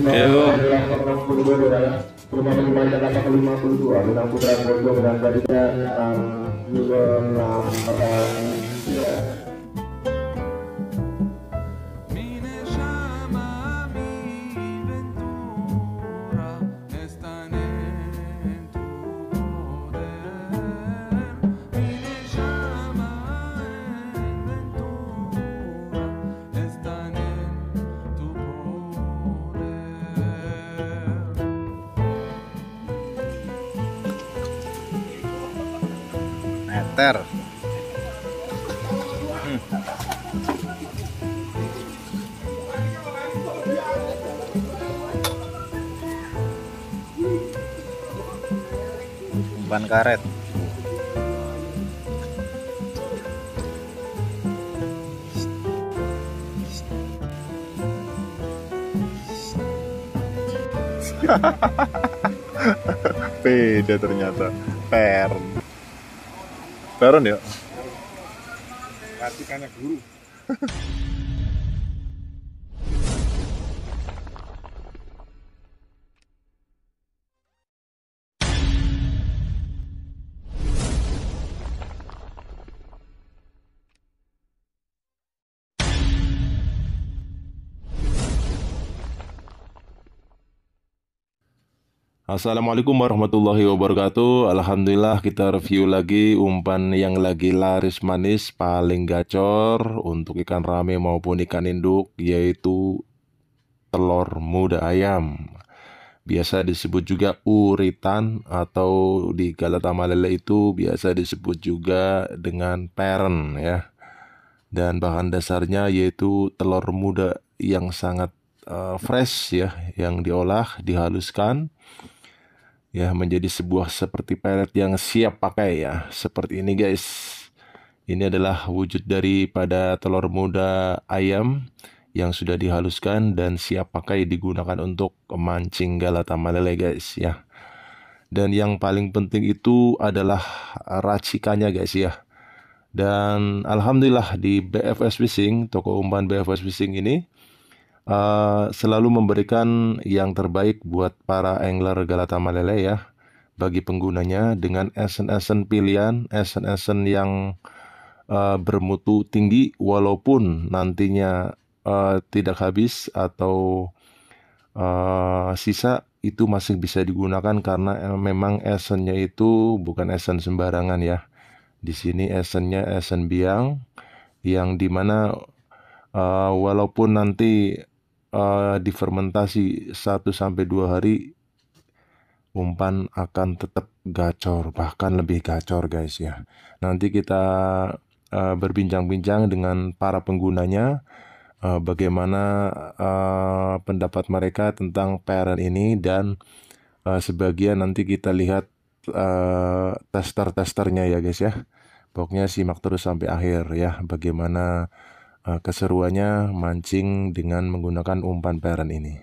Ayo. Meter. Umpan karet. Beda ternyata. Peron ya? Ratikannya guru. Assalamualaikum warahmatullahi wabarakatuh. Alhamdulillah kita review lagi umpan yang lagi laris manis paling gacor untuk ikan rame maupun ikan induk, yaitu telur muda ayam. Biasa disebut juga uritan atau di Galata Malele itu biasa disebut juga dengan peren ya. Dan bahan dasarnya yaitu telur muda yang sangat fresh ya, yang diolah, dihaluskan ya menjadi sebuah seperti pelet yang siap pakai ya. Seperti ini guys. Ini adalah wujud daripada telur muda ayam yang sudah dihaluskan dan siap pakai digunakan untuk memancing Galata Malele guys ya. Dan yang paling penting itu adalah racikannya guys ya. Dan alhamdulillah di BFS Fishing, toko umpan BFS Fishing ini selalu memberikan yang terbaik buat para angler Galata Malele ya, bagi penggunanya dengan esen-esen pilihan, esen-esen yang bermutu tinggi walaupun nantinya tidak habis atau sisa itu masih bisa digunakan karena memang esennya itu bukan esen sembarangan ya. Di sini esennya esen biang yang dimana walaupun nanti difermentasi 1-2 hari, umpan akan tetap gacor, bahkan lebih gacor guys ya. Nanti kita berbincang-bincang dengan para penggunanya, bagaimana pendapat mereka tentang peren ini, dan sebagian nanti kita lihat tester-testernya ya guys ya. Pokoknya simak terus sampai akhir ya, bagaimana keseruannya mancing dengan menggunakan umpan peren ini.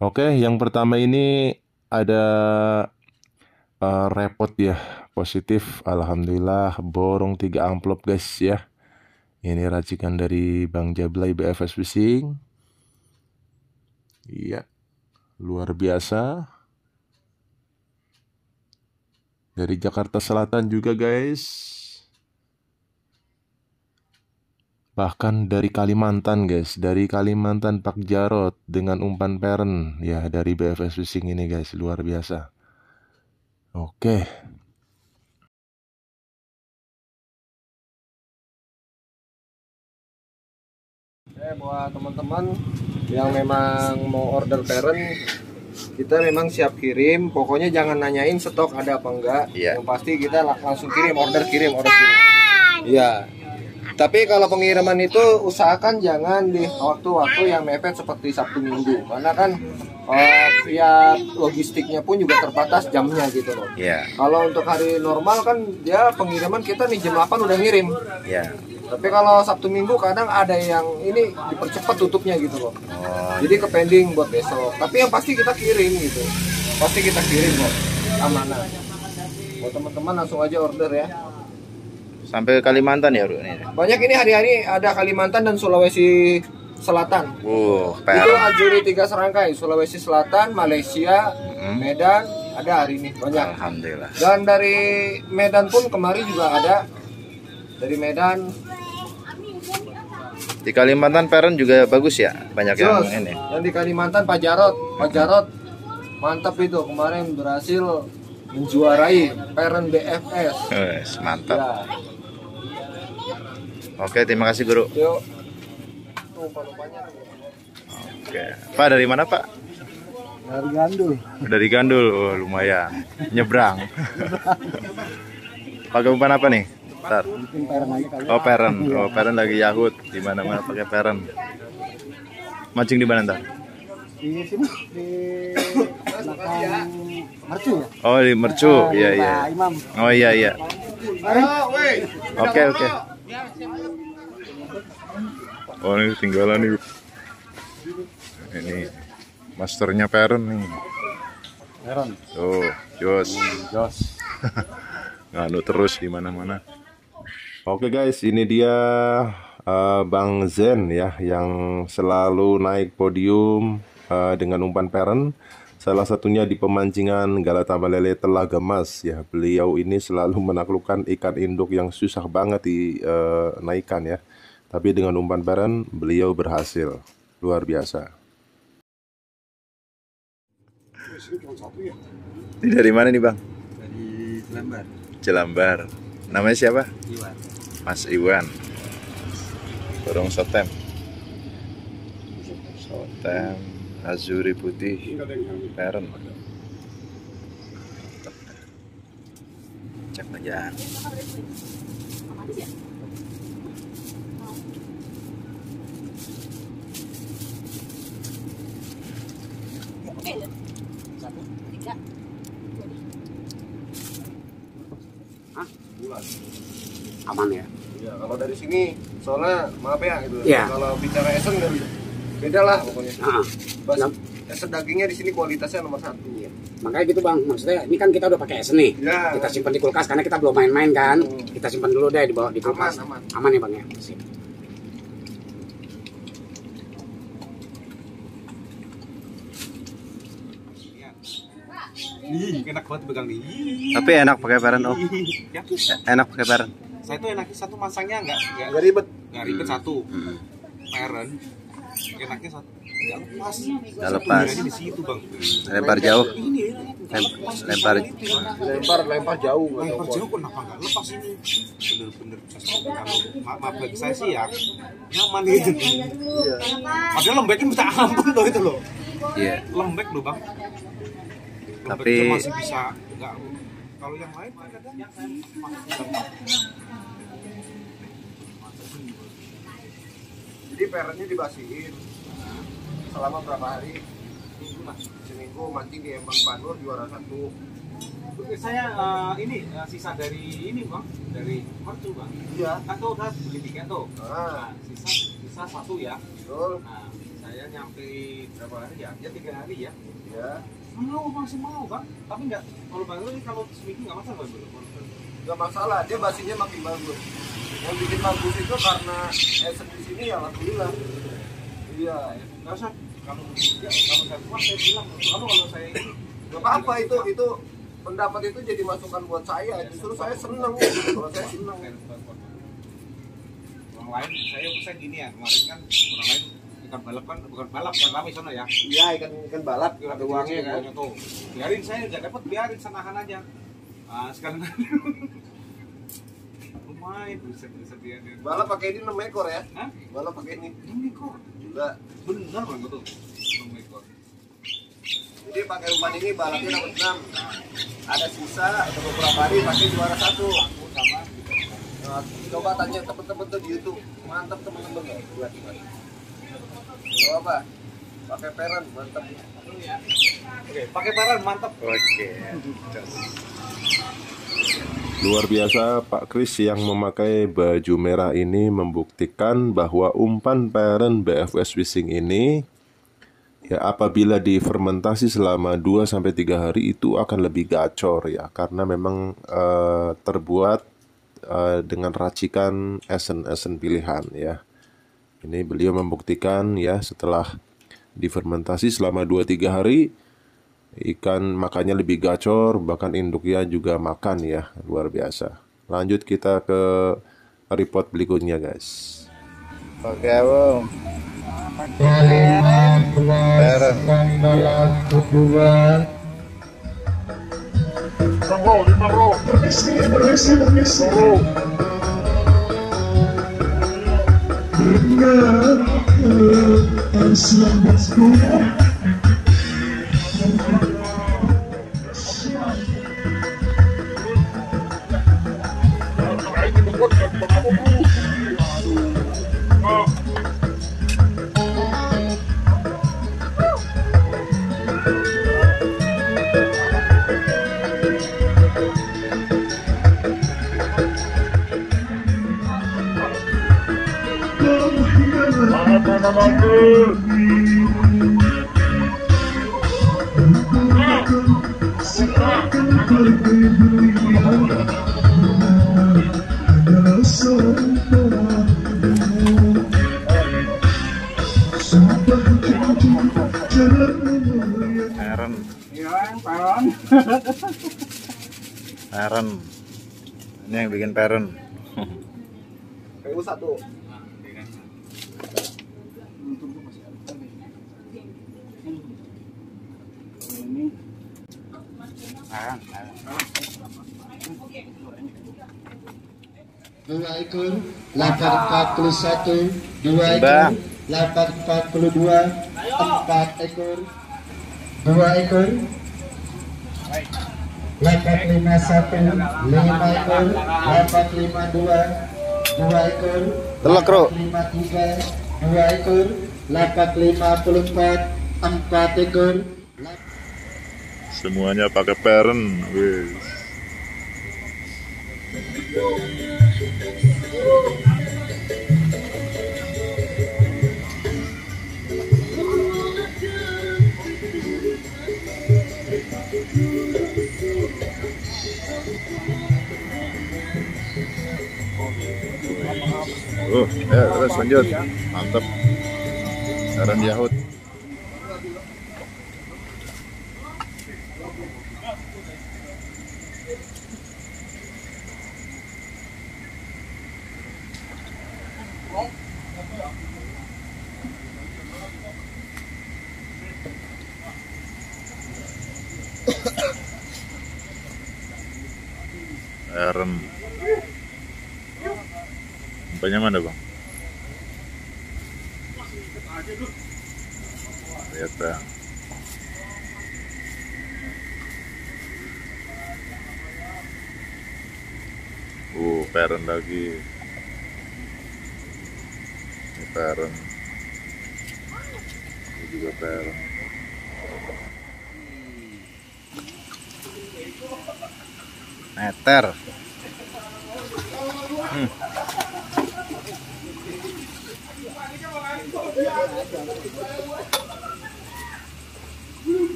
Oke, yang pertama ini ada repot ya, positif. Alhamdulillah borong 3 amplop guys ya. Ini racikan dari Bang Jablay BFS Fishing. Iya, luar biasa. Dari Jakarta Selatan juga guys. Bahkan dari Kalimantan guys, dari Kalimantan Pak Jarot dengan umpan peren ya dari BFS Fishing ini guys, luar biasa. Oke. Buat teman-teman yang memang mau order peren, kita memang siap kirim. Pokoknya jangan nanyain stok ada apa enggak. Yang pasti kita langsung kirim, order kirim. Iya. Tapi kalau pengiriman itu usahakan jangan di waktu-waktu yang mepet seperti Sabtu Minggu, karena kan via logistiknya pun juga terbatas jamnya gitu loh. Kalau untuk hari normal kan dia pengiriman kita nih jam 8 udah ngirim. Tapi kalau Sabtu Minggu kadang ada yang ini dipercepat tutupnya gitu loh. Jadi ke pending buat besok. Tapi yang pasti kita kirim gitu. Pasti kita kirim kok. Amanah. Buat teman-teman langsung aja order ya. Sampai Kalimantan ya bro ini. Banyak ini hari-hari ada Kalimantan dan Sulawesi Selatan. Itu Peron. Azuri 3 serangkai, Sulawesi Selatan, Malaysia, Medan, ada hari ini banyak. Alhamdulillah. Dan dari Medan pun kemarin juga ada. Dari Medan. Di Kalimantan peron juga bagus ya, banyak yang Terus, ini. yang di Kalimantan Pak Jarot mantap itu, kemarin berhasil menjuarai peron BFS. Mantap. Ya. Oke, terima kasih guru. Yuk. Umpan-umpannya. Oke, Pak dari mana Pak? Dari Gandul. Dari Gandul, lumayan. Nyebrang. Pakai umpan apa nih? Ntar. Mungkin peron aja kali. Oh peron, lagi Yahut. Di mana-mana pakai peron. Mancing di mana ntar? Di sini di belakang Mercu ya. Oh di Mercu, iya. Imam. Oh iya. Oke. Oh ini tinggalan nih. Ini masternya peron nih. Peron. Tuh, Jos. Nganu terus di mana-mana. Oke guys, ini dia Bang Zen ya yang selalu naik podium dengan umpan peron. Salah satunya di pemancingan Galata Balele Telaga Mas ya. Beliau ini selalu menaklukkan ikan induk yang susah banget dinaikkan ya. Tapi dengan umpan peron beliau berhasil. Luar biasa. Ini dari mana nih Bang? Dari Jelambar. Jelambar. Namanya siapa? Iwan. Mas Iwan. Burung sotem. Azuri putih. Peron. Cek aja. Aman ya. Ya, kalau dari sini soalnya maaf ya gitu. Iya. Kalau bicara esen dari beda lah pokoknya. Bas, Nah, esen dagingnya di sini kualitasnya nomor 1. iya. Makanya gitu Bang, maksudnya ini kan kita udah pakai esen nih. Ya. Kita simpan di kulkas karena kita belum main-main kan. Kita simpan dulu deh di bawah di kulkas. Aman. Aman ya Bang ya. Sip. Enak banget pegang nih. Tapi enak pakai peron Om. Ya, Enak pakai peron. saya tuh enaknya satu masangnya Enggak ribet. nggak ribet satu. Parent enaknya satu nggak lepas. Nggak lepas. Bedanya di situ bang. Lempar jauh. Ini Lempar. Lempar jauh. lempar jauh kenapa nggak lepas ini? Bener-bener maaf bagi saya sih ya nyaman gitu. Iya. Padahal lembeknya minta ampun loh itu loh. Iya. Lembek loh bang. Tapi- Lembeknya masih bisa nggak. Kalau yang lain kan kadang Jadi perennya dibasihin selama berapa hari? Seminggu mancing di Embang Panur juara 1. saya sisa dari ini bang, dari mercu bang. Iya. Kan tuh udah beli tiket tuh. Ah, Nah, sisa satu ya. betul. Nah, saya nyampe berapa hari ya? Ya 3 hari ya. Ya. Masih mau bang. Tapi nggak, kalau bang ini kalau seminggu nggak masalah bang. Nggak masalah, dia basinya makin bagus. Yang bikin bagus itu karena esen di sini ya alhamdulillah. Iya. Nggak usah. Kalau saya keluar saya bilang. Kalau saya ini Gak apa-apa itu pendapat itu jadi masukan buat saya. Justru saya seneng. Kalau saya seneng. orang lain saya gini ya, kemarin kan orang lain ikan balap kan bukan balap kan ramai sana ya. Iya, ikan balap ada uangnya kan. Tuh. Biarin saya nggak dapat, biarin sanahan aja. Nah, sekarang lumayan bisa dia. Balap pakai ini 6 ekor ya. Hah? Balap pakai ini 6 ekor. juga. Benar bang tuh. 6 ekor. Jadi pakai umpan ini balapnya dapat 6. Ada sisa ada beberapa hari pakai juara 1. Sama. Nah, coba tanya temen-temen tuh di YouTube. Mantap temen-temen ya. Gak apa? Pakai peran mantap. Oke, pakai parang mantap. Oke. Luar biasa Pak Kris yang memakai baju merah ini membuktikan bahwa umpan peron BFS Fishing ini ya apabila difermentasi selama 2-3 hari itu akan lebih gacor ya karena memang terbuat dengan racikan esen-esen pilihan ya. Ini beliau membuktikan ya, setelah difermentasi selama 2-3 hari, ikan makannya lebih gacor, bahkan induknya juga makan ya, luar biasa. Lanjut kita ke report berikutnya guys. Oke, Bung. Peren. Peren. Ini yang bikin peren. PU 1. Dua ekor 841, 2 ekor Bang. 842, 4 ekor 2 ekor 851, 5 ekor 852, 2 ekor Telok, Bro. 853, 2 ekor 854, 4 ekor. Semuanya pakai peren. Wis. Terus lanjut. Mantap. Peren Yahut. Peren. Umpannya mana, Bang? Lihat, Bang. Peren lagi. Ini peren. Ini juga peren. Meter.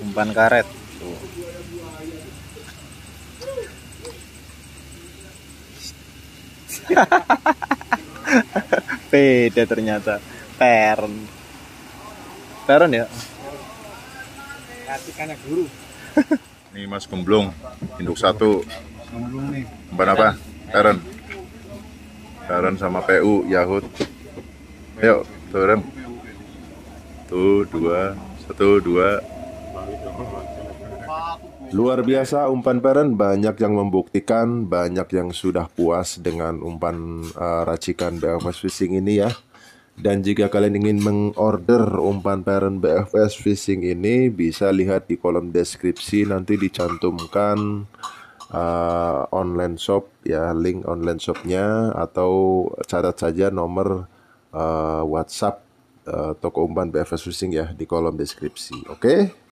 Umpan karet. Tuh. Beda ternyata. Peren. Peren ya? Kasihkannya guru. Ini Mas Gemblong, induk 1. Gemblong nih. Umpan apa? Peren. Peren sama PU Yahut. Ayo, turun. Tuh, 2, 1, 2. Luar biasa umpan peren, banyak yang membuktikan, banyak yang sudah puas dengan umpan racikan BFS Fishing ini ya. Dan jika kalian ingin mengorder umpan peren BFS Fishing ini, bisa lihat di kolom deskripsi, nanti dicantumkan online shop ya, link online shopnya, atau catat saja nomor WhatsApp toko umpan BFS Fishing ya di kolom deskripsi. Oke?